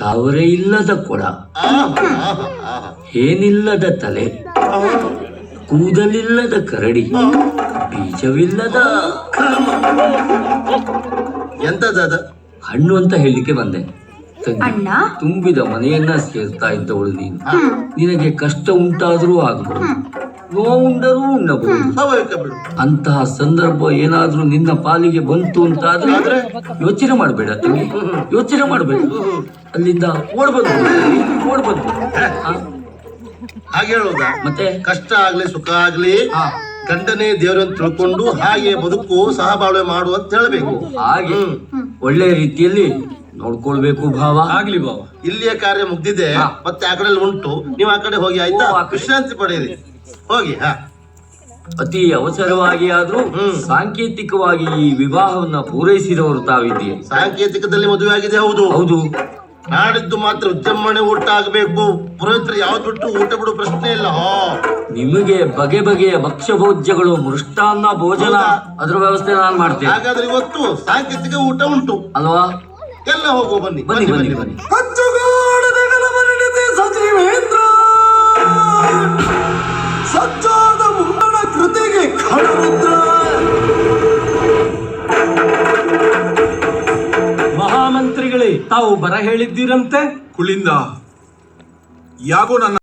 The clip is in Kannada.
ತಾವರೆ ಇಲ್ಲದ ಕೊಡ, ಏನಿಲ್ಲದ ತಲೆ, ಕೂದಲಿಲ್ಲದ ಕರಡಿ, ಬೀಜವಿಲ್ಲದ ಎಂತದ ಹಣ್ಣು ಅಂತ ಹೇಳಲಿಕ್ಕೆ ಬಂದೆ. ಅಣ್ಣ, ತುಂಬಿದ ಮನೆಯನ್ನ ಸೇರ್ತಾ ಇದ್ದವಳು ನೀನು. ನಿನಗೆ ಕಷ್ಟ ಉಂಟಾದರೂ ಆಗಬಹುದು, ನೋವುಂಡರೂ ಉಣ್ಣಬಹುದು. ಸ್ವಾಭಾವಿಕ ಬಿಡು. ಅಂತಹ ಸಂದರ್ಭ ಏನಾದ್ರೂ ನಿನ್ನ ಪಾಲಿಗೆ ಬಂತು ಅಂತಾದ್ರೆ ಯೋಚನೆ ಮಾಡಬೇಡ ತಂಗಿ, ಯೋಚನೆ ಮಾಡಬೇಡ. ಅಲ್ಲಿಂದ ಓಡ್ಬಂದು ಹಾಗೆ ಹೇಳುವುದಾ? ಮತ್ತೆ ಕಷ್ಟ ಆಗ್ಲಿ ಸುಖ ಆಗ್ಲಿ ಗಂಡನೇ ದೇವರನ್ನು ತಿಳ್ಕೊಂಡು ಹಾಗೆ ಬದುಕು ಸಹಬಾಳ್ವೆ ಮಾಡು ಅಂತ ಹೇಳಬೇಕು. ಹಾಗೆ ಒಳ್ಳೆ ರೀತಿಯಲ್ಲಿ ನೋಡ್ಕೊಳ್ಬೇಕು ಭಾವ. ಆಗ್ಲಿ ಬಾವ. ಇಲ್ಲಿಯ ಕಾರ್ಯ ಮುಗ್ದಿದೆ, ಮತ್ತೆ ಆ ಕಡೆ ಉಂಟು. ನೀವು ಆ ಕಡೆ ಹೋಗಿ ಆಯ್ತಾ? ಓ, ಆ ಕಡೆ. ವಿಶ್ರಾಂತಿ ಪಡೆಯಿರಿ, ಹೋಗಿ. ಅತಿ ಅವಸರವಾಗಿ ಆದ್ರೂ ಸಾಂಕೇತಿಕವಾಗಿ ಈ ವಿವಾಹವನ್ನ ಪೂರೈಸಿದವರು ತಾವಿದ್ದೀರಿ. ಸಾಂಕೇತಿಕದಲ್ಲಿ ಮದುವೆ ಆಗಿದೆ, ಹೌದು. ಹೌದು, ನಾಡಿದ್ದು ಮಾತ್ರ ಉದ್ಯಮಣೆ ಊಟ ಆಗಬೇಕು. ಪುರೋಹಿತರು ಯಾವ್ದು ಬಿಟ್ಟು ಊಟ ಬಿಡು ಪ್ರಶ್ನೆ ಇಲ್ಲ. ನಿಮಗೆ ಬಗೆ ಬಗೆಯ ಭಕ್ಷ್ಯ ಭೋಜ್ಯಗಳು, ಮೃಷ್ಟಾನ್ನ ಭೋಜನ, ಅದ್ರ ವ್ಯವಸ್ಥೆ ನಾನು ಮಾಡ್ತೇನೆ. ಹಾಗಾದ್ರೆ ಇವತ್ತು ಸಾಂಕೇತಿಕ ಊಟ ಉಂಟು ಅಲ್ವಾ? ಎಲ್ಲ ಹೋಗುವ, ಬನ್ನಿ ಬನ್ನಿ ಬನ್ನಿ ಬನ್ನಿ. ಸಜ್ಜಾದ ಮುಂಗಡ ಕೃತಿಗೆ ಖಡರುದ್ರ. ಮಹಾಮಂತ್ರಿಗಳೇ, ತಾವು ಬರ ಹೇಳಿದ್ದೀರಂತೆ. ಕುಳಿಂದ ಯಾಗೋ ನನ್ನ